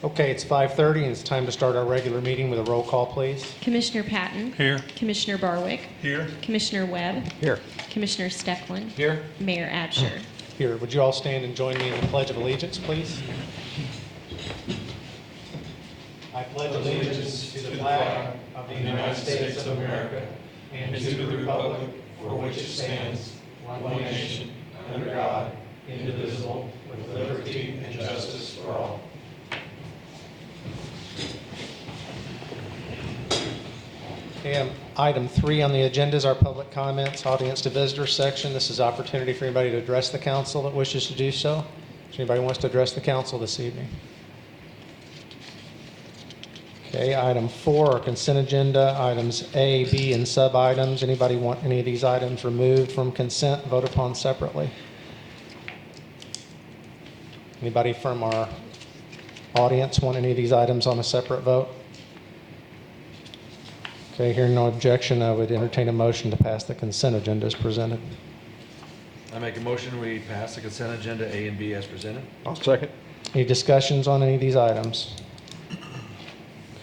Okay, it's 5:30 and it's time to start our regular meeting with a roll call, please. Commissioner Patton. Here. Commissioner Barwick. Here. Commissioner Webb. Here. Commissioner Stecklin. Here. Mayor Absher. Here, would you all stand and join me in the Pledge of Allegiance, please? I pledge allegiance to the flag of the United States of America and to the republic for which it stands, one nation, under God, indivisible, with liberty and justice for all. Okay, item 3 on the agenda is our public comments, audience to visitors section. This is opportunity for anybody to address the council that wishes to do so. If anybody wants to address the council this evening. Okay, item 4 are consent agenda, items A, B, and sub-items. Anybody want any of these items removed from consent, vote upon separately? Anybody from our audience want any of these items on a separate vote? Okay, hearing no objection, I would entertain a motion to pass the consent agenda as presented. I make a motion we pass the consent agenda A and B as presented. I'll second. Any discussions on any of these items?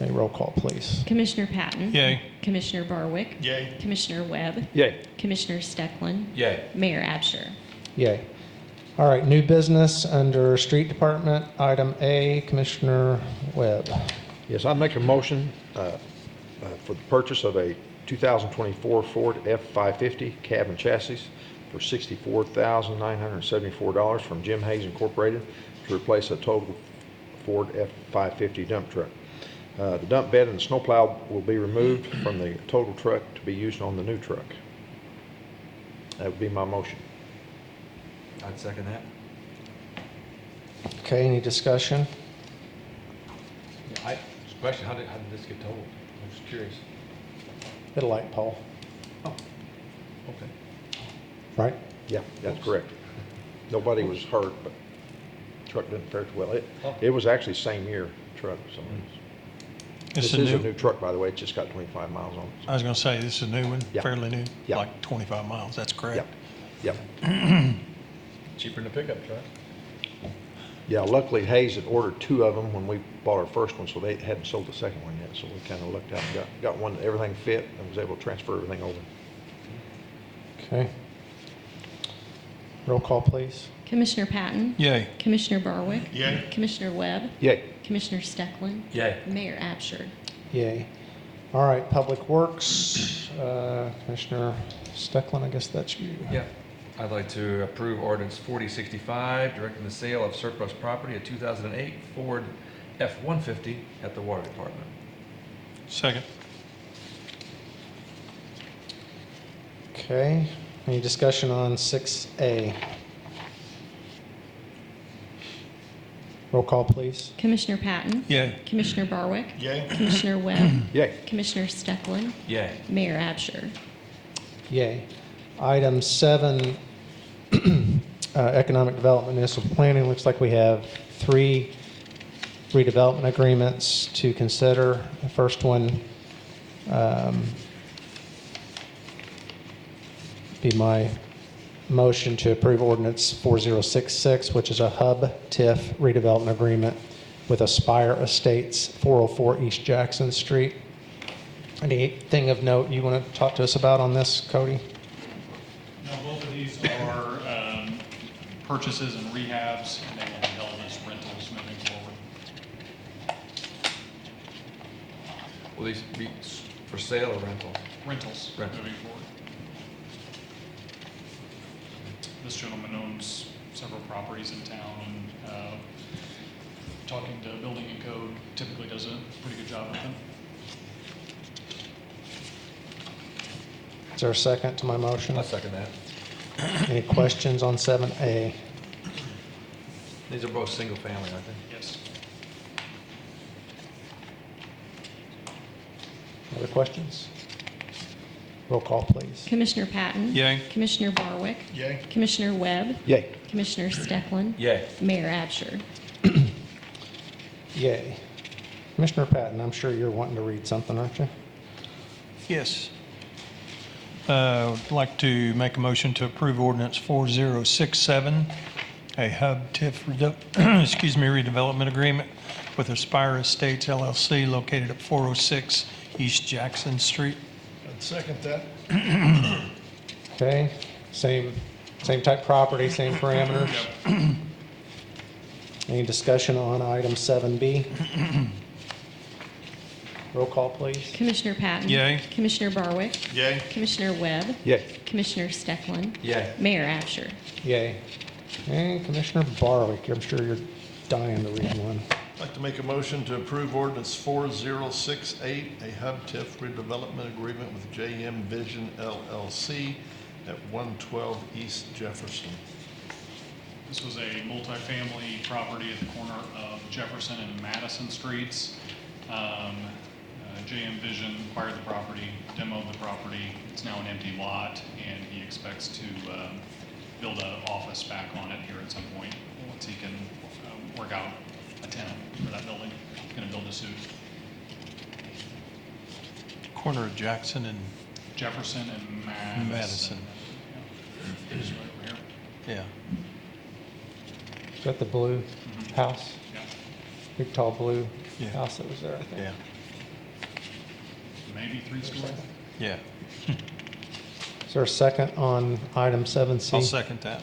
Okay, roll call, please. Commissioner Patton. Yay. Commissioner Barwick. Yay. Commissioner Webb. Yay. Commissioner Stecklin. Yay. Mayor Absher. Yay. All right, new business under Street Department, item A, Commissioner Webb. Yes, I make a motion for the purchase of a 2024 Ford F-550 cab and chassis for $64,974 from Jim Hayes Incorporated to replace a total Ford F-550 dump truck. The dump bed and the snowplow will be removed from the total truck to be used on the new truck. That would be my motion. I'd second that. Okay, any discussion? Yeah, question, how did this get totaled? I'm just curious. Hit a light pole, Oh, okay. right? Yeah, that's correct. Nobody was hurt, but the truck didn't fare too well. Oh. It was actually same year truck, so this is a new truck, by the way. It's just got 25 miles on it. I was going to say, this is a new one, Yeah. fairly new, Yeah. like 25 miles. That's correct. Yep. Cheaper than a pickup truck. Yeah, luckily Hayes had ordered 2 of them when we bought our first one, so they hadn't sold the second one yet. So we kind of looked out and got one that everything fit and was able to transfer everything over. Okay. Roll call, please. Commissioner Patton. Yay. Commissioner Barwick. Yay. Commissioner Webb. Yay. Commissioner Stecklin. Yay. Mayor Absher. Yay. All right, Public Works, Commissioner Stecklin, I guess that's you. Yeah. I'd like to approve ordinance 4065, directing the sale of surplus property, a 2008 Ford F-150 at the Water Department. Second. Okay, any discussion on 6A? Roll call, please. Commissioner Patton. Yay. Commissioner Barwick. Yay. Commissioner Webb. Yay. Commissioner Stecklin. Yay. Mayor Absher. Yay. Item 7, Economic Development Municipal Planning. Looks like we have 3 redevelopment agreements to consider. The first one be my motion to approve ordinance 4066, which is a hub TIF redevelopment agreement with Aspire Estates, 404 East Jackson Street. Anything of note you want to talk to us about on this, Cody? No, both of these are purchases and rehabs, and they will be held as rentals moving forward. Will these be for sale or rental? Rentals Rental. moving forward. This gentleman owns several properties in town, and talking to building and code typically does a pretty good job with them. Is there a second to my motion? I'll second that. Any questions on 7A? These are both single family, aren't they? Yes. Other questions? Roll call, please. Commissioner Patton. Yay. Commissioner Barwick. Yay. Commissioner Webb. Yay. Commissioner Stecklin. Yay. Mayor Absher. Yay. Commissioner Patton, I'm sure you're wanting to read something, aren't you? Yes. I'd like to make a motion to approve ordinance 4067 a hub TIF, excuse me, redevelopment agreement with Aspire Estates LLC located at 406 East Jackson Street. I'd second that. Okay, same type property, same parameters. Any discussion on item 7B? Roll call, please. Commissioner Patton. Yay. Commissioner Barwick. Yay. Commissioner Webb. Yay. Commissioner Stecklin. Yay. Mayor Absher. Yay. And Commissioner Barwick, I'm sure you're dying to read one. I'd like to make a motion to approve ordinance 4068, a hub TIF redevelopment agreement with JM Vision LLC at 112 East Jefferson. This was a multifamily property at the corner of Jefferson and Madison Streets. JM Vision acquired the property, demoed the property. It's now an empty lot, and he expects to build an office back on it here at some point once he can work out a tenant for that building. He's going to build a suit. Corner of Jackson and, Jefferson and Madison. Madison. Yeah. Just right over here. yeah, Is that the blue house? Yeah. Big tall blue Yeah. house that was there, I think. yeah, Maybe 3 stories. yeah. Is there a second on item 7C? I'll second that.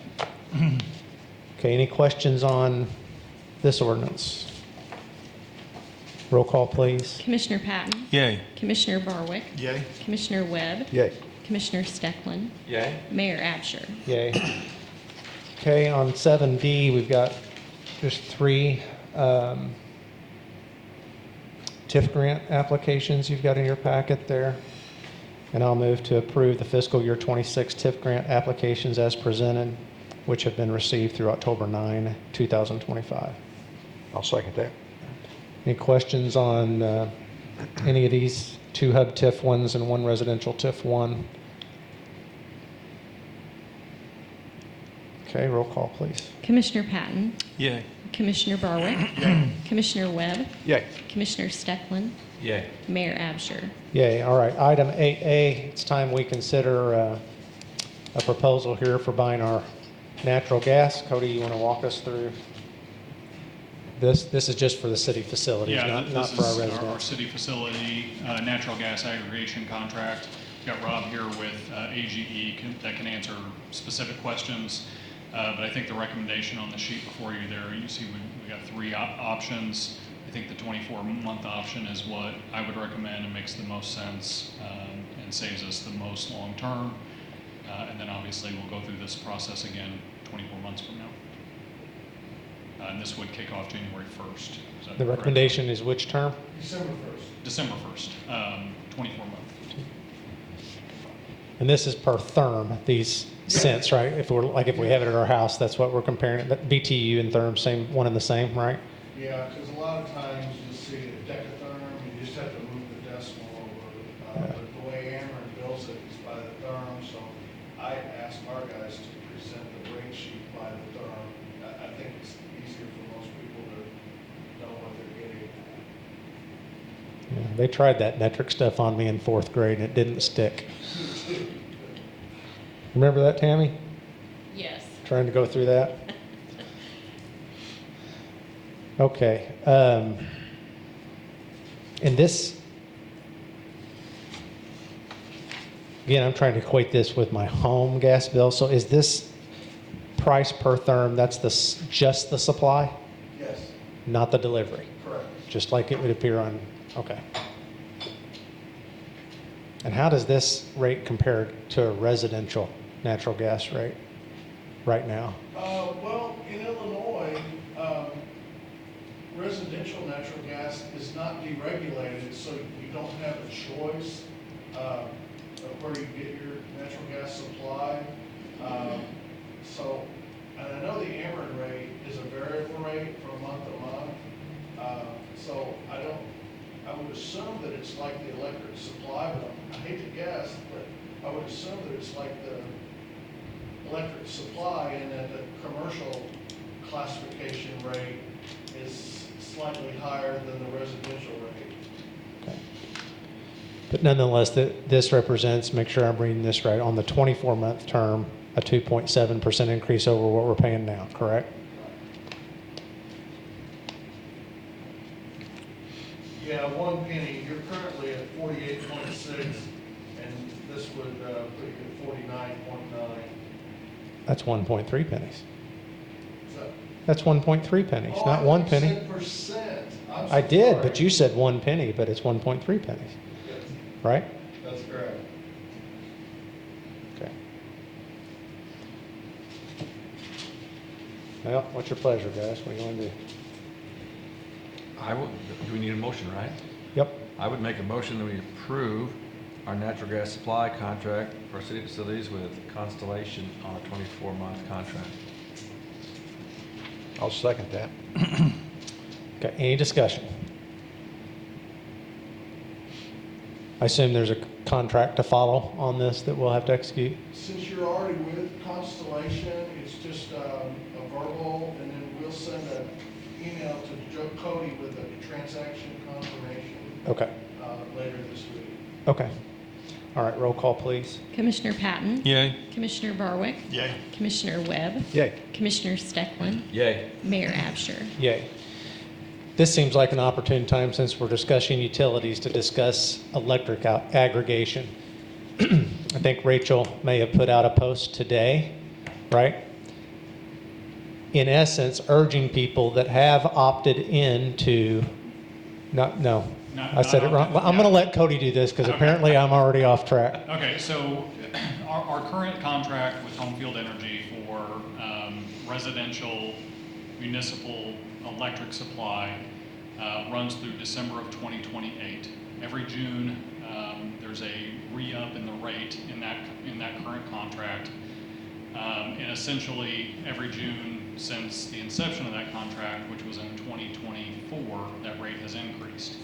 Okay, any questions on this ordinance? Roll call, please. Commissioner Patton. Yay. Commissioner Barwick. Yay. Commissioner Webb. Yay. Commissioner Stecklin. Yay. Mayor Absher. Yay. Okay, on 7D, we've got just 3 TIF grant applications you've got in your packet there. And I'll move to approve the fiscal year 26 TIF grant applications as presented, which have been received through October 9, 2025. I'll second that. Any questions on any of these 2 hub TIF ones and 1 residential TIF one? Okay, roll call, please. Commissioner Patton. Yay. Commissioner Barwick. Commissioner Webb. Yay. Commissioner Stecklin. Yay. Mayor Absher. Yay, all right. Item 8A, it's time we consider a proposal here for buying our natural gas. Cody, you want to walk us through this? This is just for the city facilities, Yeah, not this for our is our residents. city facility, natural gas aggregation contract. Got Rob here with AGE that can answer specific questions. But I think the recommendation on the sheet before you there, you see we got 3 options. I think the 24-month option is what I would recommend and makes the most sense and saves us the most long term. And then obviously we'll go through this process again 24 months from now. And this would kick off January 1st. Is that The correct? recommendation is which term? December 1st, 24 month. And this is per therm, these cents, right? If we have it at our house, that's what we're comparing it. BTU and therm, same, one and the same, right? Yeah, because a lot of times you'll see a decatherm, you just have to move the decimal over. But the way Ameren bills it is by the therm, so I asked our guys to present the rate sheet by the therm. I think it's easier for most people to know what they're getting. Yeah, they tried that metric stuff on me in 4th grade and it didn't stick. Remember that, Tammy? Yes. Trying to go through that? Okay. And this, again, I'm trying to equate this with my home gas bill. So is this price per therm, that's just the supply, Yes, not the delivery? correct. Just like it would appear on, okay. And how does this rate compare to a residential natural gas rate right now? Well, in Illinois, residential natural gas is not deregulated, so you don't have a choice of where you get your natural gas supply. So, and I know the Ameren rate is a variable rate from month to month. So I would assume that it's like the electric supply, but I hate to guess, but I would assume that it's like the electric supply and that the commercial classification rate is slightly higher than the residential rate. Okay. But nonetheless, this represents, make sure I'm reading this right, on the 24-month term, a 2.7% increase over what we're paying now, correct? Yeah, 1 penny, you're currently at 48.6, and this would put you at 49.9. That's 1.3 pennies. Is that? That's 1.3 pennies, Oh, not I 1 thought you penny. said percent. I'm I so did, sorry. but you said 1 penny, but it's 1.3 pennies, Yes, right? that's correct. Okay. Well, what's your pleasure, guys? What do you want to do? Do we need a motion, right? Yep. I would make a motion that we approve our natural gas supply contract for city facilities with Constellation on a 24-month contract. I'll second that. Okay, any discussion? I assume there's a contract to follow on this that we'll have to execute? Since you're already with Constellation, it's just a verbal, and then we'll send an email to Joe Cody with a transaction confirmation Okay, later this week. okay. All right, roll call, please. Commissioner Patton? Yay. Commissioner Barwick? Yay. Commissioner Webb? Yay. Commissioner Stecklin? Yay. Mayor Absher? Yay. This seems like an opportune time, since we're discussing utilities, to discuss electric aggregation. I think Rachel may have put out a post today, right? In essence, urging people that have opted into, no, I said it wrong. Well, I'm going to let Cody do this because Okay. apparently I'm already off track. Okay, so our current contract with Home Field Energy for residential municipal electric supply runs through December of 2028. Every June, there's a re-up in the rate in that current contract. And essentially, every June since the inception of that contract, which was in 2024, that rate has increased.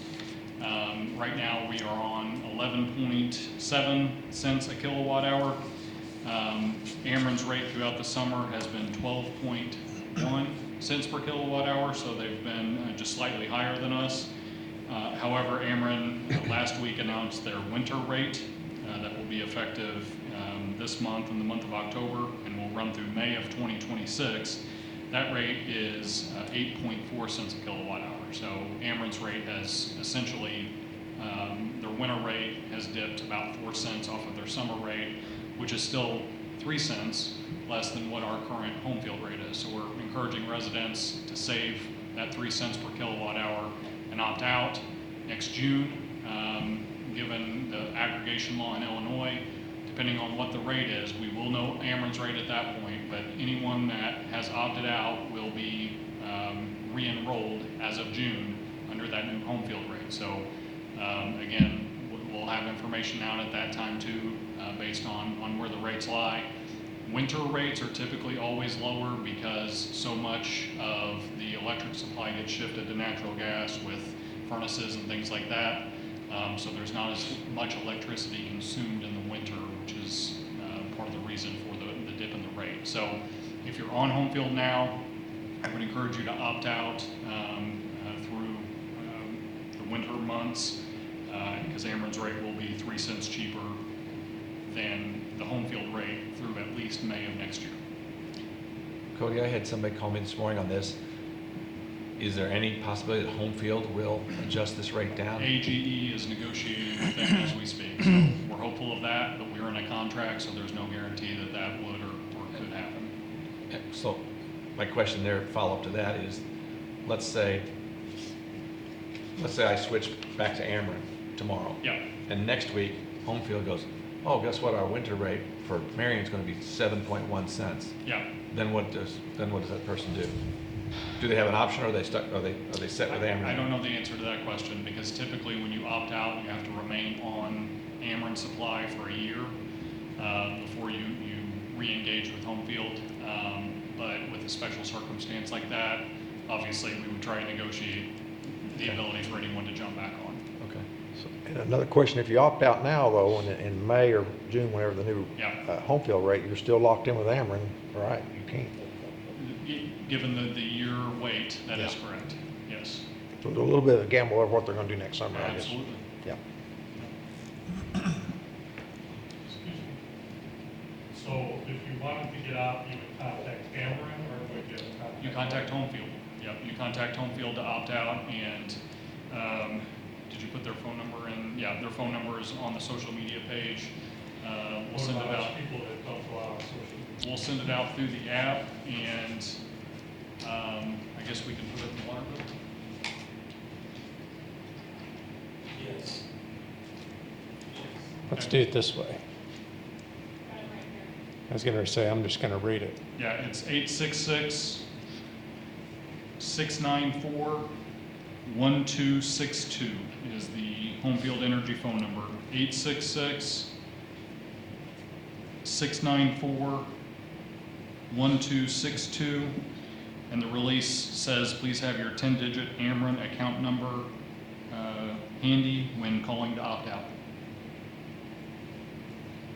Right now, we are on 11.7 cents a kilowatt hour. Ameren's rate throughout the summer has been 12.1 cents per kilowatt hour, so they've been just slightly higher than us. However, Ameren last week announced their winter rate that will be effective this month, in the month of October, and will run through May of 2026. That rate is 8.4 cents a kilowatt hour. So Ameren's rate has essentially, their winter rate has dipped about 4 cents off of their summer rate, which is still 3 cents less than what our current home field rate is. So we're encouraging residents to save that 3 cents per kilowatt hour and opt out next June. Given the aggregation law in Illinois, depending on what the rate is, we will know Ameren's rate at that point, but anyone that has opted out will be re-enrolled as of June under that new home field rate. So again, we'll have information out at that time too, based on where the rates lie. Winter rates are typically always lower because so much of the electric supply gets shifted to natural gas with furnaces and things like that. So there's not as much electricity consumed in the winter, which is part of the reason for the dip in the rate. So if you're on home field now, I would encourage you to opt out through the winter months, because Ameren's rate will be 3 cents cheaper than the home field rate through at least May of next year. Cody, I had somebody call me this morning on this. Is there any possibility that home field will adjust this rate down? AGE is negotiating with them as we speak. So we're hopeful of that, but we're in a contract, so there's no guarantee that that would or could happen. So my question there, follow-up to that is, let's say I switch back to Ameren tomorrow. Yeah. And next week, home field goes, oh, guess what? Our winter rate for Marion is going to be 7.1 cents. Yeah. Then what does that person do? Do they have an option, or are they stuck? Are they set with Ameren? I don't know the answer to that question, because typically when you opt out, you have to remain on Ameren supply for a year before you re-engage with home field. But with a special circumstance like that, obviously we would try and negotiate the ability for anyone to jump back on. Okay. So, and another question, if you opt out now though, in May or June, whenever the new Yeah. home field rate, you're still locked in with Ameren, right? You can't. Given the year wait, that is Yeah. correct. Yes. So it's a little bit of a gamble of what they're going to do next summer, I guess. Absolutely. Yeah. So if you wanted to get out, you would contact Ameren, or would you contact? You contact home field. Yep, you contact home field to opt out, and did you put their phone number in? Yeah, their phone number is on the social media page. We'll send it out. People that don't go out on social media. We'll send it out through the app, and I guess we can put it in the water bill. Yes. Let's do it this way. I was going to say, I'm just going to read it. Yeah, it's 866-694-1262 is the Home Field Energy phone number. 866-694-1262. And the release says, please have your 10-digit Ameren account number handy when calling to opt out.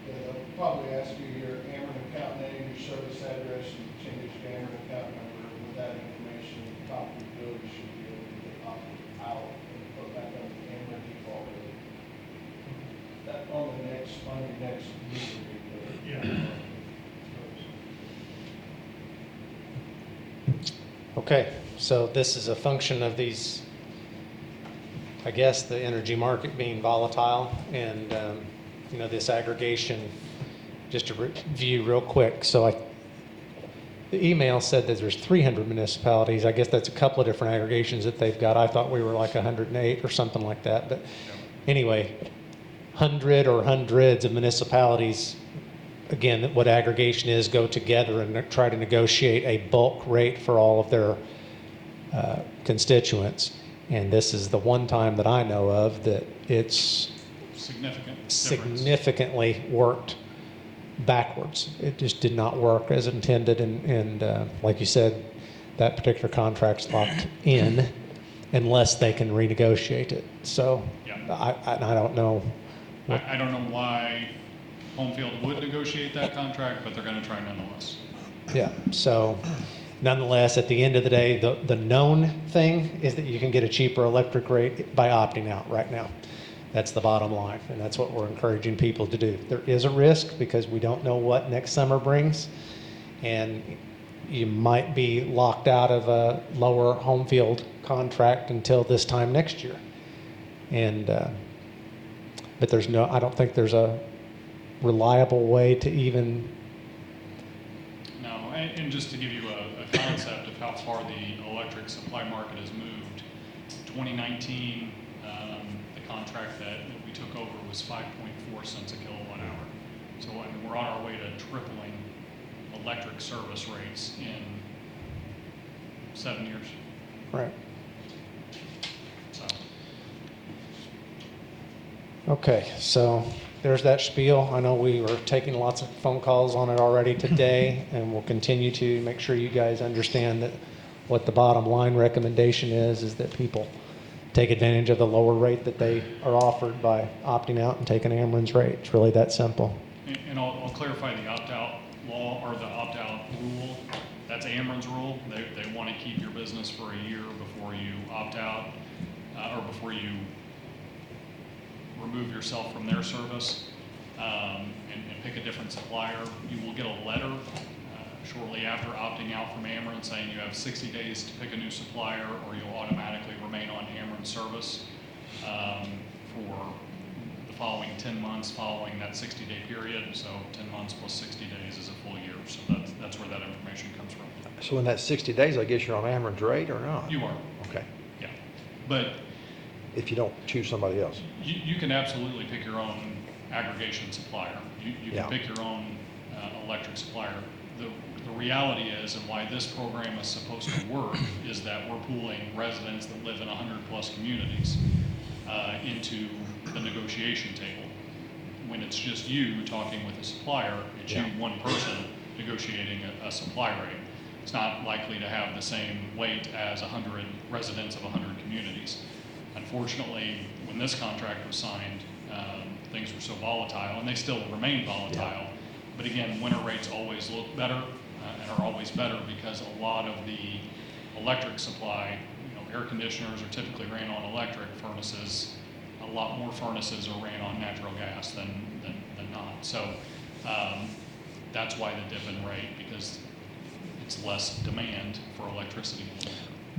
Yeah, they'll probably ask you your Ameren account name, your service address, and change your Ameren account number. With that information, top of the bill, you should be able to get opted out and put back on the Ameren default rate. That on your next meter read. Yeah. Okay, so this is a function of these, I guess, the energy market being volatile and, this aggregation. Just to review real quick. So the email said that there's 300 municipalities. I guess that's a couple of different aggregations that they've got. I thought we were like 108 or something like that. But anyway, 100 or hundreds of municipalities, again, what aggregation is, go together and try to negotiate a bulk rate for all of their constituents. And this is the one time that I know of that it's significantly worked backwards. It just did not work as intended, and like you said, that particular contract's locked in unless they can renegotiate it. So Yeah. I don't know. I don't know why Home Field would negotiate that contract, but they're going to try nonetheless. Yeah. So nonetheless, at the end of the day, the known thing is that you can get a cheaper electric rate by opting out right now. That's the bottom line, and that's what we're encouraging people to do. There is a risk because we don't know what next summer brings, and you might be locked out of a lower home field contract until this time next year. And but I don't think there's a reliable way to even. No, and just to give you a concept of how far the electric supply market has moved, 2019, the contract that we took over was 5.4 cents a kilowatt hour. So I mean, we're on our way to tripling electric service rates in 7 years. Right. So Okay, so there's that spiel. I know we were taking lots of phone calls on it already today, and we'll continue to make sure you guys understand that what the bottom line recommendation is that people take advantage of the lower rate that they are offered by opting out and taking Ameren's rate. It's really that simple. And I'll clarify the opt-out law or the opt-out rule. That's Ameren's rule. They want to keep your business for a year before you opt out or before you remove yourself from their service and pick a different supplier. You will get a letter shortly after opting out from Ameren saying you have 60 days to pick a new supplier or you'll automatically remain on Ameren service for the following 10 months following that 60-day period. So 10 months plus 60 days is a full year. So that's where that information comes from. So in that 60 days, I guess you're on Ameren's rate or not? You are. Okay. Yeah. But If you don't choose somebody else. you can absolutely pick your own aggregation supplier. You Yeah. can pick your own electric supplier. The reality is, and why this program is supposed to work, is that we're pooling residents that live in 100+ communities into the negotiation table. When it's just you talking with a supplier, it's you, one person, negotiating a supply rate. It's not likely to have the same weight as 100 residents of 100 communities. Unfortunately, when this contract was signed, things were so volatile, and they still remain volatile. Yeah. But again, winter rates always look better and are always better because a lot of the electric supply, air conditioners are typically ran on electric furnaces. A lot more furnaces are ran on natural gas than not. So that's why the dip in rate, because it's less demand for electricity.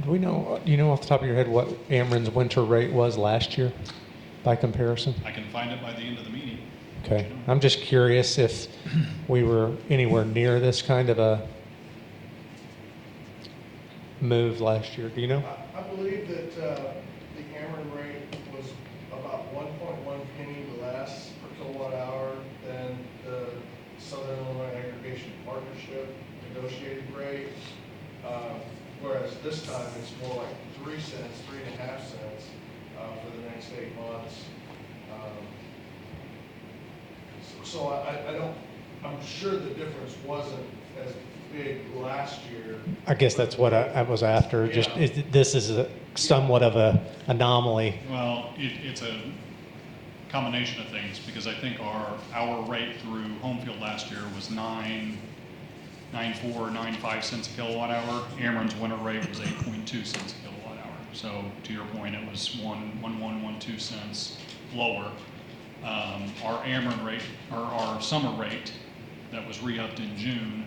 Do you know off the top of your head what Ameren's winter rate was last year by comparison? I can find it by the end of the meeting. Okay, I'm just curious if we were anywhere near this kind of a move last year. Do you know? I believe that the Ameren rate was about 1.1 penny less per kilowatt hour than the Southern Illinois Aggregation Partnership negotiated rate. Whereas this time it's more like 3 cents, 3.5 cents for the next 8 months. So I don't, I'm sure the difference wasn't as big last year. I guess that's what I was after. Just Yeah. this is somewhat of a anomaly. Well, it's a combination of things, because I think our rate through Homefield last year was 9.95 cents a kilowatt hour. Ameren's winter rate was 8.2 cents a kilowatt hour. So to your point, it was 1.12 cents lower. Our Ameren rate, or our summer rate that was re-upped in June,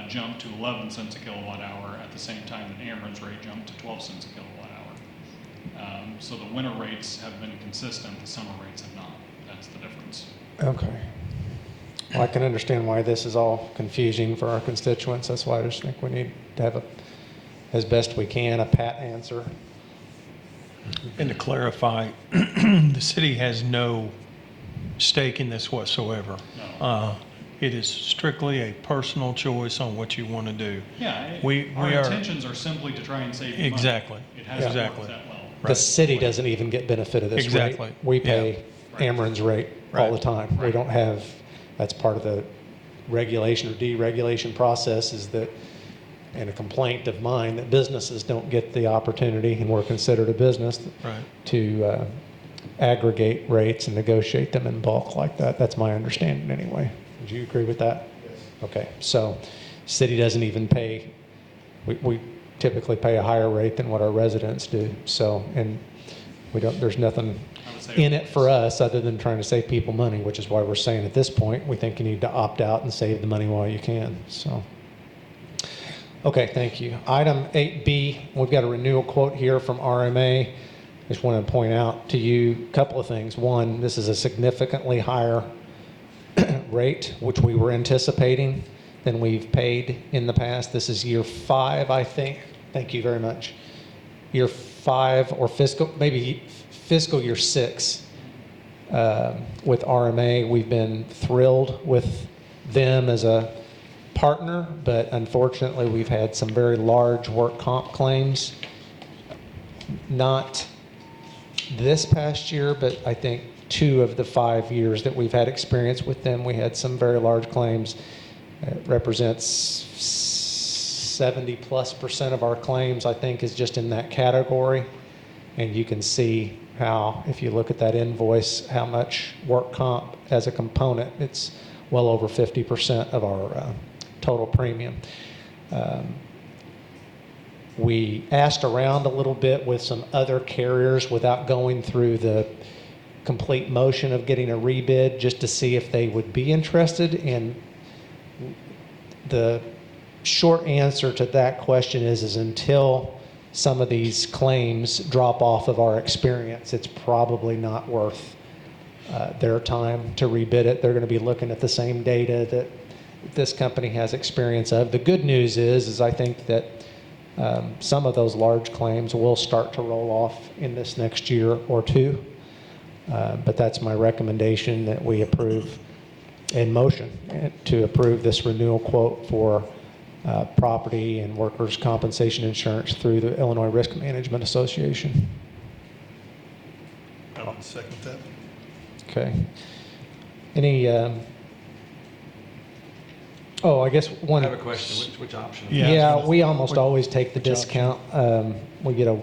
jumped to 11 cents a kilowatt hour at the same time that Ameren's rate jumped to 12 cents a kilowatt hour. So the winter rates have been consistent, the summer rates have not. That's the difference. Okay. Well, I can understand why this is all confusing for our constituents. That's why I just think we need to have as best we can, a pat answer. And to clarify, the city has no stake in this whatsoever. No. It is strictly a personal choice on what you want to do. Yeah, We our are- intentions are simply to try and save you money. Exactly. It hasn't Exactly. worked that well. The city doesn't even get benefit of this Exactly. rate. We pay Yeah. Ameren's rate all the Right. time. We Right. don't have, that's part of the regulation or deregulation process, is that, and a complaint of mine, that businesses don't get the opportunity, and we're considered a business, Right. to aggregate rates and negotiate them in bulk like that. That's my understanding anyway. Would you agree with that? Yes. Okay, so city doesn't even pay, we typically pay a higher rate than what our residents do. So, and there's nothing I would say in it for us other than trying to save people money, which is why we're saying at this point, we think you need to opt out and save the money while you can, so. Okay, thank you. Item 8B, we've got a renewal quote here from RMA. I just want to point out to you a couple of things. One, this is a significantly higher rate, which we were anticipating, than we've paid in the past. This is year 5, I think. Thank you very much. Year 5 or maybe fiscal year 6 with RMA. We've been thrilled with them as a partner, but unfortunately we've had some very large work comp claims. Not this past year, but I think 2 of the 5 years that we've had experience with them, we had some very large claims. It represents 70+% of our claims, I think, is just in that category. And you can see how, if you look at that invoice, how much work comp as a component, it's well over 50% of our total premium. We asked around a little bit with some other carriers without going through the complete motion of getting a rebid, just to see if they would be interested. And the short answer to that question is until some of these claims drop off of our experience, it's probably not worth their time to rebid it. They're going to be looking at the same data that this company has experience of. The good news is I think that some of those large claims will start to roll off in this next year or 2. But that's my recommendation, that we approve in motion to approve this renewal quote for property and workers' compensation insurance through the Illinois Risk Management Association. I would second that. Okay. Any, I guess I one. have a question. Which option? Yeah. Yeah, we almost always take the which option? discount. We get a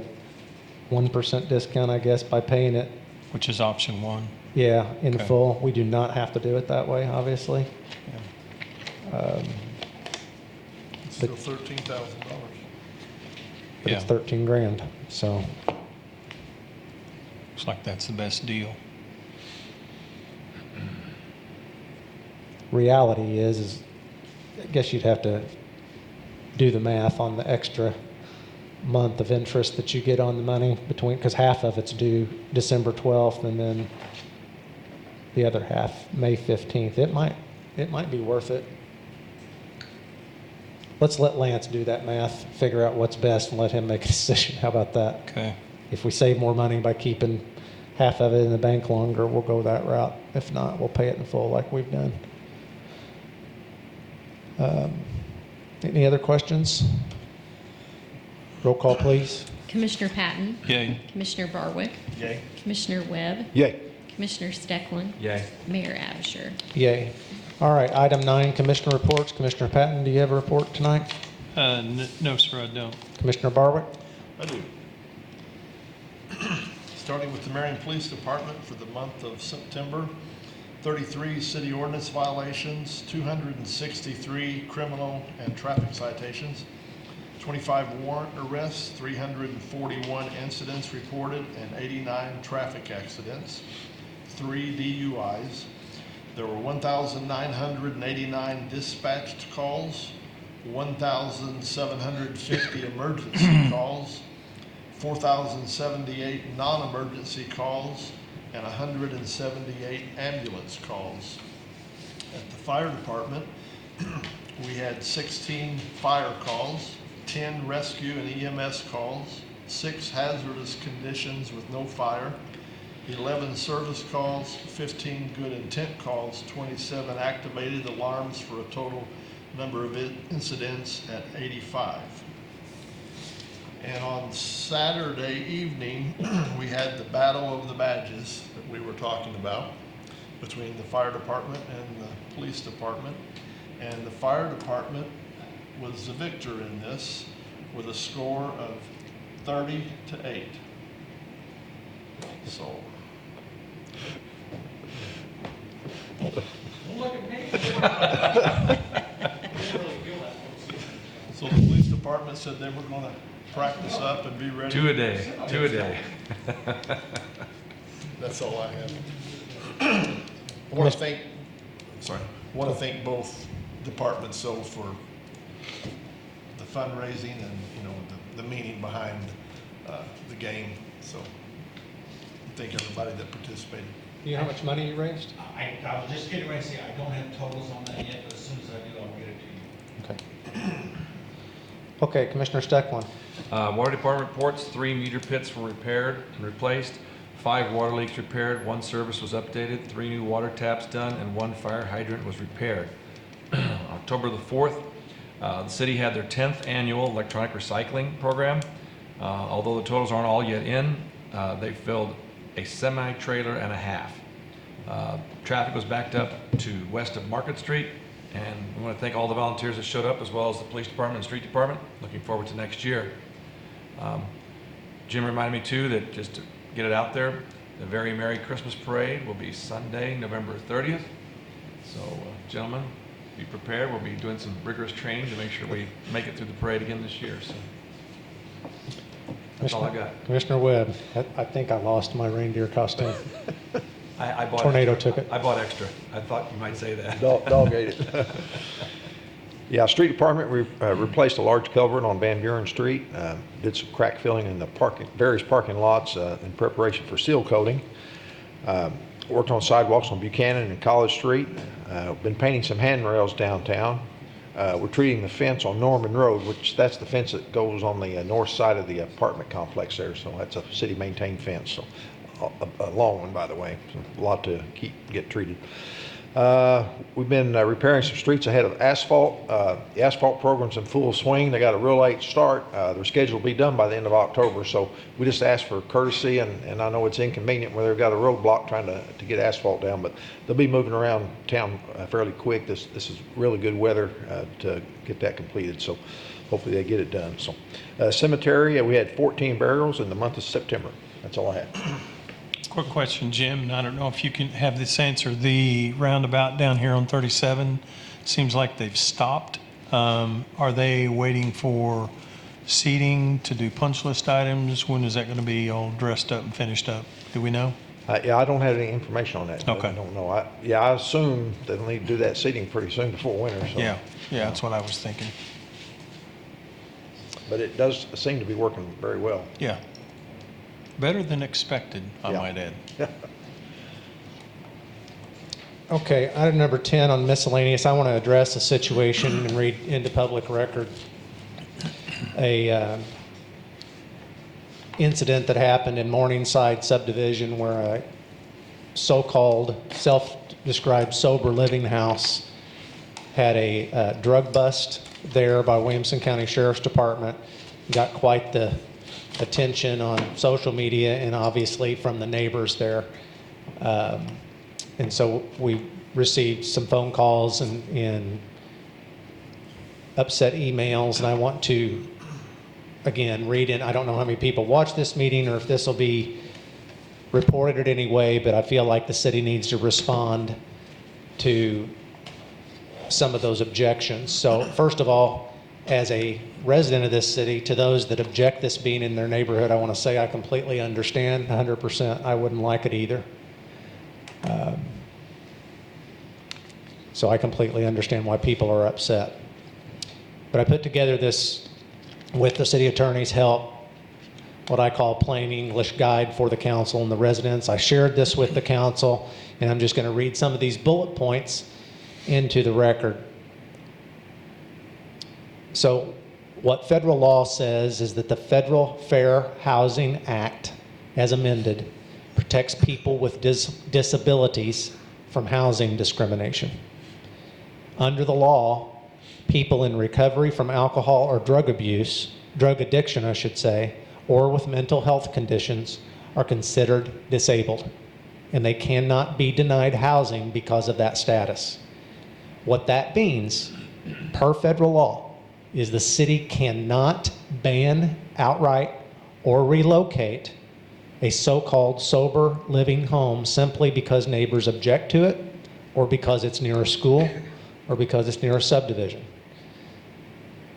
1% discount, I guess, by paying it, Which is option 1. yeah, in Okay. full. We do not have to do it that way, obviously. It's still $13,000. But it's Yeah. 13 grand, so. Looks like that's the best deal. Reality is I guess you'd have to do the math on the extra month of interest that you get on the money between, because half of it's due December 12th and then the other half May 15th. It might be worth it. Let's let Lance do that math, figure out what's best, and let him make a decision. How about that? Okay. If we save more money by keeping half of it in the bank longer, we'll go that route. If not, we'll pay it in full like we've done. Any other questions? Roll call, please. Commissioner Patton, Yay. Commissioner Barwick, Yay. Commissioner Webb, Yay. Commissioner Steckland, Yay. Mayor Absher. Yay. All right, item 9, Commissioner reports. Commissioner Patton, do you have a report tonight? No, sir, I don't. Commissioner Barwick? I do. Starting with the Marion Police Department for the month of September, 33 city ordinance violations, 263 criminal and traffic citations, 25 warrant arrests, 341 incidents reported, and 89 traffic accidents, 3 DUIs. There were 1,989 dispatched calls, 1,750 emergency calls, 4,078 non-emergency calls, and 178 ambulance calls. At the fire department, we had 16 fire calls, 10 rescue and EMS calls, 6 hazardous conditions with no fire, 11 service calls, 15 good intent calls, 27 activated alarms for a total number of incidents at 85. And on Saturday evening, we had the Battle of the Badges that we were talking about between the fire department and the police department. And the fire department was the victor in this with a score of 30-8. So. So the police department said they were gonna practice up and be ready. 2 a day, 2 a day. That's all I have. I want to thank, both departments though for the fundraising and, the meaning behind the game. So thank everybody that participated. Do you know how much money you raised? I was just getting ready to say, I don't have totals on that yet, but as soon as I do, I'll get it to you. Okay. Okay, Commissioner Steckland. Water department reports 3 meter pits were repaired and replaced, 5 water leaks repaired, 1 service was updated, 3 new water taps done, and 1 fire hydrant was repaired. October the 4th, the city had their 10th annual electronic recycling program. Although the totals aren't all yet in, they filled a semi-trailer and a half. Traffic was backed up to west of Market Street, and we want to thank all the volunteers that showed up, as well as the police department and street department. Looking forward to next year. Jim reminded me too that just to get it out there, the Very Merry Christmas Parade will be Sunday, November 30th. So gentlemen, be prepared. We'll be doing some rigorous training to make sure we make it through the parade again this year. So that's all I got. Commissioner Webb, I think I lost my reindeer costume. I bought Tornado extra. took it. I bought extra. I thought you might say that. Dog ate it. Yeah, street department, we replaced a large culvert on Van Buren Street, did some crack filling in the various parking lots in preparation for seal coating. Worked on sidewalks on Buchanan and College Street. Been painting some handrails downtown. We're treating the fence on Norman Road, which that's the fence that goes on the north side of the apartment complex there. So that's a city maintained fence. So a long one, by the way. So a lot to get treated. We've been repairing some streets ahead of asphalt. The asphalt program's in full swing. They got a real late start. They're scheduled to be done by the end of October. So we just asked for courtesy, and I know it's inconvenient where they've got a roadblock trying to get asphalt down, but they'll be moving around town fairly quick. This is really good weather to get that completed. So hopefully they get it done. So cemetery, we had 14 burials in the month of September. That's all I had. Quick question, Jim, and I don't know if you can have this answer. The roundabout down here on 37 seems like they've stopped. Are they waiting for seating to do punch list items? When is that going to be all dressed up and finished up? Do we know? Yeah, I don't have any information on that. Okay. I don't know. I assume they'll need to do that seating pretty soon before winter. So. Yeah, that's what I was thinking. But it does seem to be working very well. Yeah. Better than expected, I Yeah. might add. Okay, item number 10 on miscellaneous, I want to address a situation and read into public record a incident that happened in Morningside subdivision where a so-called self-described sober living house had a drug bust there by Williamson County Sheriff's Department. Got quite the attention on social media and obviously from the neighbors there. And so we received some phone calls and upset emails, and I want to, again, read in. I don't know how many people watch this meeting or if this will be reported in any way, but I feel like the city needs to respond to some of those objections. So first of all, as a resident of this city, to those that object this being in their neighborhood, I want to say I completely understand 100%. I wouldn't like it either. So I completely understand why people are upset. But I put together this, with the city attorney's help, what I call plain English guide for the council and the residents. I shared this with the council, and I'm just going to read some of these bullet points into the record. So what federal law says is that the Federal Fair Housing Act, as amended, protects people with disabilities from housing discrimination. Under the law, people in recovery from alcohol or drug abuse, drug addiction, I should say, or with mental health conditions are considered disabled, and they cannot be denied housing because of that status. What that means, per federal law, is the city cannot ban outright or relocate a so-called sober living home simply because neighbors object to it, or because it's near a school, or because it's near a subdivision.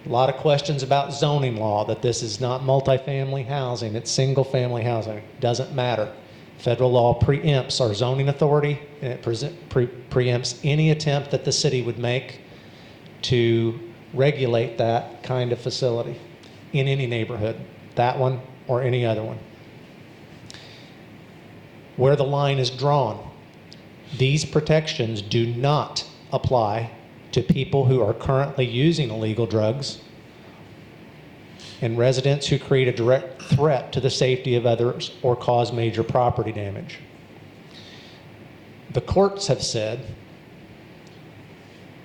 A lot of questions about zoning law, that this is not multifamily housing, it's single-family housing. Doesn't matter. Federal law preempts our zoning authority, and it preempts any attempt that the city would make to regulate that kind of facility in any neighborhood, that one or any other one. Where the line is drawn, these protections do not apply to people who are currently using illegal drugs and residents who create a direct threat to the safety of others or cause major property damage. The courts have said,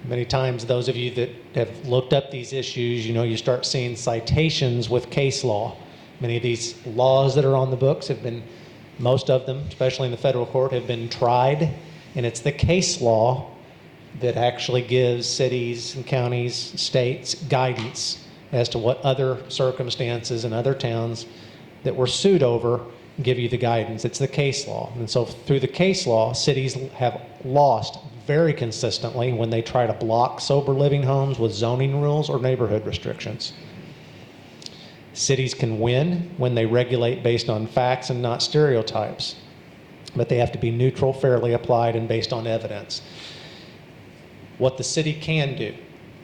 many times, those of you that have looked up these issues, you know, you start seeing citations with case law. Many of these laws that are on the books have been, most of them, especially in the federal court, have been tried, and it's the case law that actually gives cities and counties, states, guidance as to what other circumstances and other towns that were sued over give you the guidance. It's the case law. And so through the case law, cities have lost very consistently when they try to block sober living homes with zoning rules or neighborhood restrictions. Cities can win when they regulate based on facts and not stereotypes, but they have to be neutral, fairly applied, and based on evidence. What the city can do,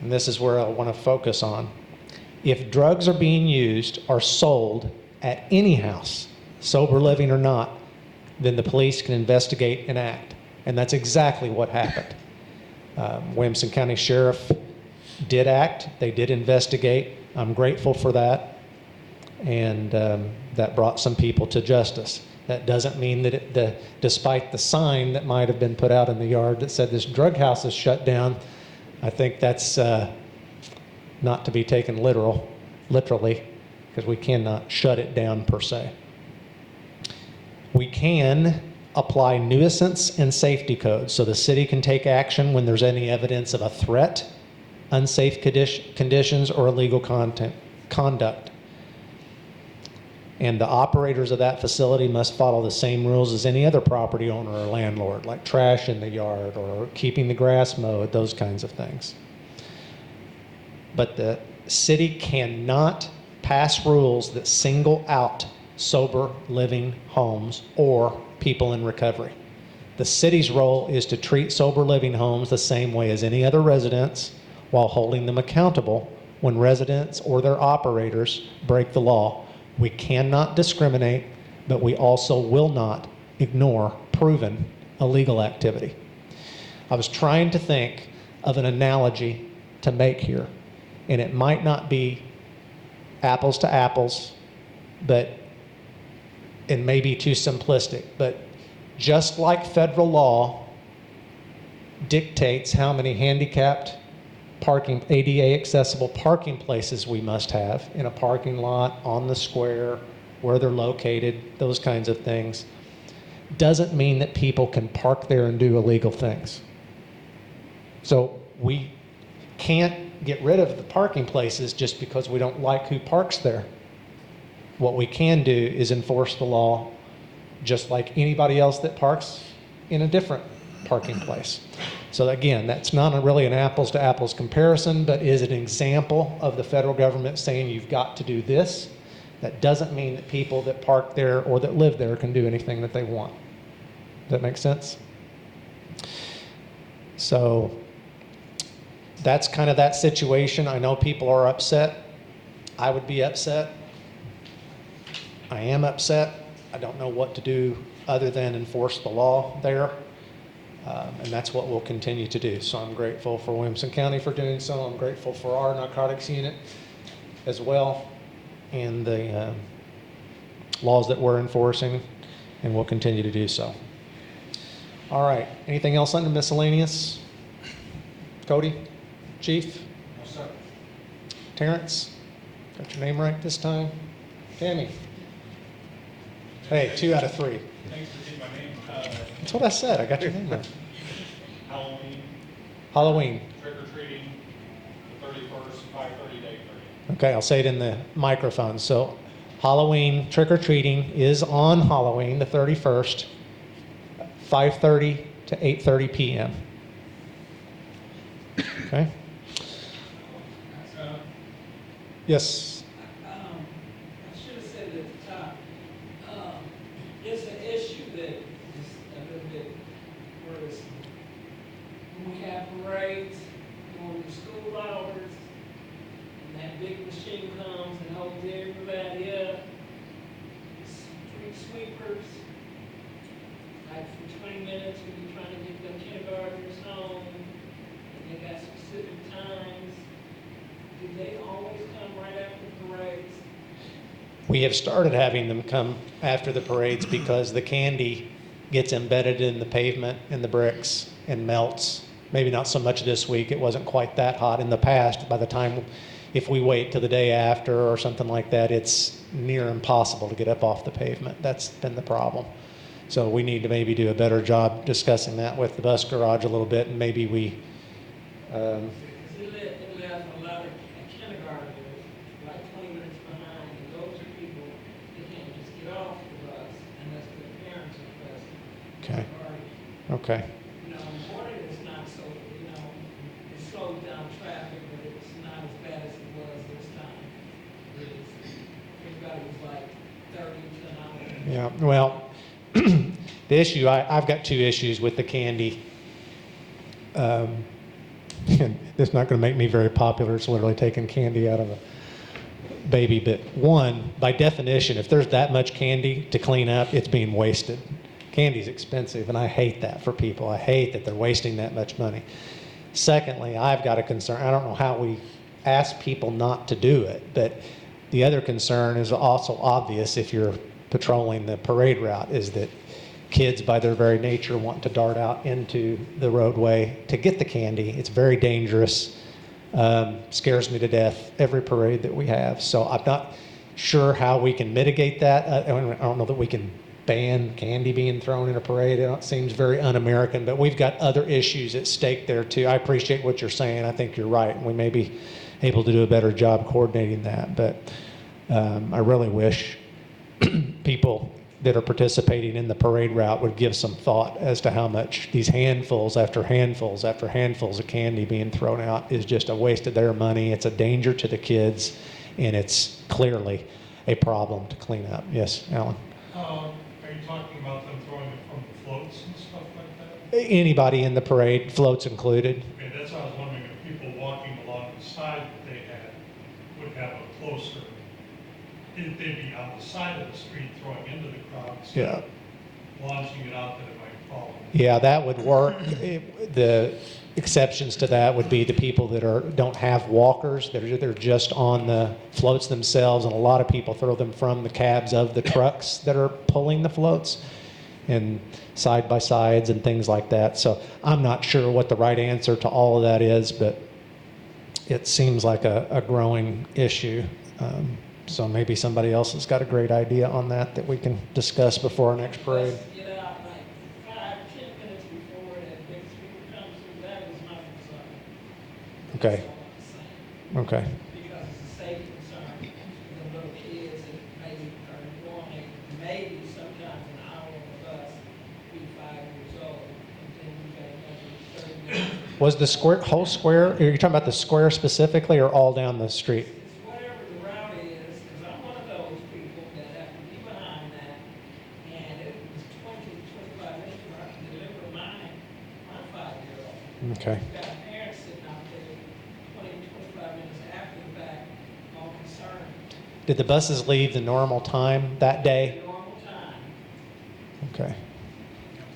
and this is where I want to focus on, if drugs are being used or sold at any house, sober living or not, then the police can investigate and act. And that's exactly what happened. Williamson County Sheriff did act. They did investigate. I'm grateful for that. And that brought some people to justice. That doesn't mean that despite the sign that might have been put out in the yard that said this drug house is shut down, I think that's not to be taken literally, because we cannot shut it down per se. We can apply nuisance and safety codes, so the city can take action when there's any evidence of a threat, unsafe conditions, or illegal conduct. And the operators of that facility must follow the same rules as any other property owner or landlord, like trash in the yard or keeping the grass mowed, those kinds of things. But the city cannot pass rules that single out sober living homes or people in recovery. The city's role is to treat sober living homes the same way as any other residents while holding them accountable when residents or their operators break the law. We cannot discriminate, but we also will not ignore proven illegal activity. I was trying to think of an analogy to make here, and it might not be apples to apples, but it may be too simplistic, but just like federal law dictates how many handicapped parking, ADA accessible parking places we must have in a parking lot, on the square, where they're located, those kinds of things, doesn't mean that people can park there and do illegal things. So we can't get rid of the parking places just because we don't like who parks there. What we can do is enforce the law just like anybody else that parks in a different parking place. So again, that's not really an apples to apples comparison, but is an example of the federal government saying you've got to do this. That doesn't mean that people that park there or that live there can do anything that they want. Does that make sense? So that's kind of that situation. I know people are upset. I would be upset. I am upset. I don't know what to do other than enforce the law there. And that's what we'll continue to do. So I'm grateful for Williamson County for doing so. I'm grateful for our narcotics unit as well, and the laws that we're enforcing, and we'll continue to do so. All right, anything else under miscellaneous? Cody? Chief? No, sir. Terrence? Got your name right this time? Tammy? Hey, 2 out of 3. Thanks for getting my name. That's what I said. I got your name right. Halloween, Halloween. trick or treating, the 31st, 5:30 to 8:30. Okay, I'll say it in the microphone. So Halloween trick-or-treating is on Halloween, the 31st, 5:30 to 8:30 p.m. Okay? Yes? I should have said it at the top. It's an issue that is a little bit worrisome. When we have parades during the school hours, and that big machine comes and holds everybody up, street sweepers, like for 20 minutes, we be trying to get them kindergartners home, and they got specific times. Do they always come right after parades? We have started having them come after the parades because the candy gets embedded in the pavement and the bricks and melts. Maybe not so much this week. It wasn't quite that hot in the past. By the time, if we wait till the day after or something like that, it's near impossible to get up off the pavement. That's been the problem. So we need to maybe do a better job discussing that with the bus garage a little bit, and maybe we It left a lot of kindergartners like 20 minutes behind, and those are people that can't just get off the bus unless their parents request it. Okay. Or, Okay. you know, morning is not so, you know, it slows down traffic, but it's not as bad as it was this time. Everybody was like 30 to an hour. Yeah, well, the issue, I've got 2 issues with the candy. And this is not going to make me very popular. It's literally taking candy out of a baby. But one, by definition, if there's that much candy to clean up, it's being wasted. Candy's expensive, and I hate that for people. I hate that they're wasting that much money. Secondly, I've got a concern. I don't know how we ask people not to do it, but the other concern is also obvious if you're patrolling the parade route, is that kids, by their very nature, want to dart out into the roadway to get the candy. It's very dangerous. Scares me to death every parade that we have. So I'm not sure how we can mitigate that. I don't know that we can ban candy being thrown in a parade. It seems very un-American, but we've got other issues at stake there too. I appreciate what you're saying. I think you're right. We may be able to do a better job coordinating that, but I really wish people that are participating in the parade route would give some thought as to how much these handfuls after handfuls after handfuls of candy being thrown out is just a waste of their money. It's a danger to the kids, and it's clearly a problem to clean up. Yes, Alan? Are you talking about them throwing it from the floats and stuff like that? Anybody in the parade, floats included. Okay, that's what I was wondering, if people walking along the side that they had, closer, they'd be on the side of the street throwing into the crowd. Yeah. Launching it out that it might fall. Yeah, that would work. The exceptions to that would be the people that don't have walkers. They're just on the floats themselves, and a lot of people throw them from the cabs of the trucks that are pulling the floats and side by sides and things like that. So I'm not sure what the right answer to all of that is, but it seems like a growing issue. So maybe somebody else has got a great idea on that we can discuss before our next parade. Get out like 5-10 minutes before that big speaker comes through, that is my concern. Okay. That's all I'm saying. Okay. Because it's a safety concern, the little kids that maybe are going, maybe sometimes an hour on the bus, be 5 years old, and then you got another 30 minutes. Was the whole square, are you talking about the square specifically or all down the street? It's whatever the route is, because I'm one of those people that have to be behind that, and it was 20-25 minutes where I can deliver my 5-year-old. Okay. You've got parents sitting out there 20-25 minutes after the fact, all concerned. Did the buses leave the normal time that day? Normal time. Okay.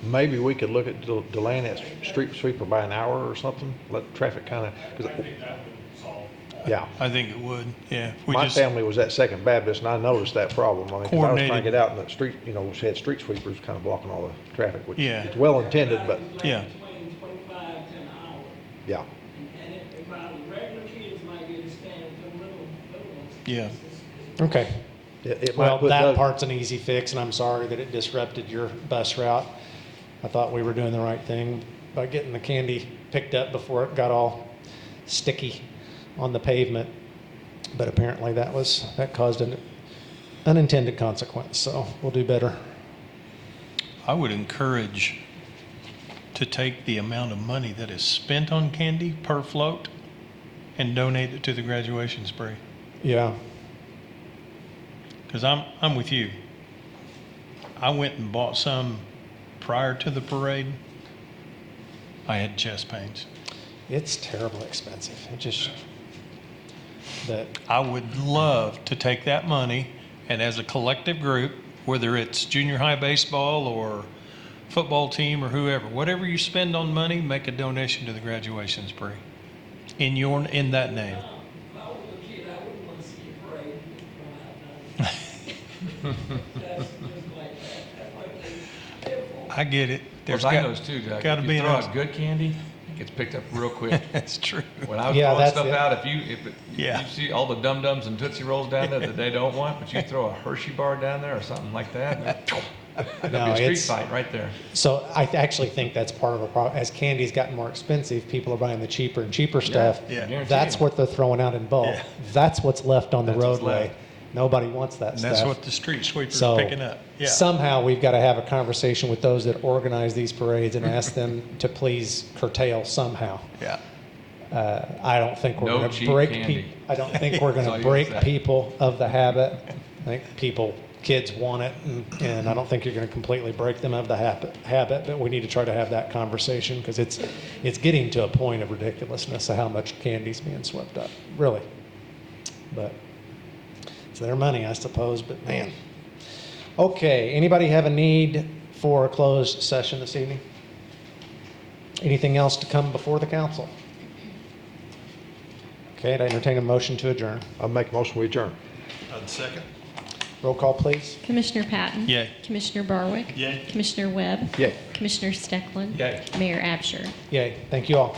Maybe we could look at delaying that street sweeper by an hour or something, let traffic kind of, I think that would solve. yeah. I think it would, yeah. If we My just- family was at Second Baptist, and I noticed that problem. I mean, 'cause I was trying to Coordinated. get out in the street, we had street sweepers kind of blocking all the traffic, which Yeah. it's well intended, but, Yeah. Between 25 to an hour. yeah. And it probably, regular kids might get to stand with the little ones. Yeah. It's- Okay. It Well, might put that Doug- part's an easy fix, and I'm sorry that it disrupted your bus route. I thought we were doing the right thing by getting the candy picked up before it got all sticky on the pavement. But apparently that caused an unintended consequence, so we'll do better. I would encourage to take the amount of money that is spent on candy per float and donate it to the graduation spree. Yeah. Because I'm with you. I went and bought some prior to the parade. I had chest pains. It's terribly expensive. But I would love to take that money and as a collective group, whether it's junior high baseball or football team or whoever, whatever you spend on money, make a donation to the graduation spree in that name. If I was a kid, I wouldn't want to see a parade run out. That's just like that. That's like they live for. I get it. There's got- those too, Jack. Gotta If be you an throw outs- out good candy, it gets picked up real quick. That's true. When I was Yeah, throwing that's stuff it. out, Yeah. you see all the Dum-Dums and Tootsie Rolls down there that they don't want, but you throw a Hershey bar down there or something like that, that'd be No, a street it's- fight right there. So I actually think that's part of a problem. As candy's gotten more expensive, people are buying the cheaper and cheaper stuff. Yeah. Guarantee That's you. what they're throwing out in bulk. Yeah. That's what's left on the That's what's roadway. left. Nobody wants that And stuff. that's what the street sweeper's So picking up. Yeah. somehow we've got to have a conversation with those that organize these parades and ask them to please curtail somehow. Yeah. I don't think we're No going to cheap break candy. people. I don't think we're That's going all to you break can say. people of the habit. I think kids want it, and I don't think you're going to completely break them of the habit. But we need to try to have that conversation because it's getting to a point of ridiculousness of how much candy's being swept up, really. But it's their money, I suppose. But man, okay. Anybody have a need for a closed session this evening? Anything else to come before the council? Okay, I'd entertain a motion to adjourn. I'll make a motion, we adjourn. Second? Roll call, please. Commissioner Patton? Yay. Commissioner Barwick? Yay. Commissioner Webb? Yay. Commissioner Steckland? Yay. Mayor Absher? Yay. Thank you all.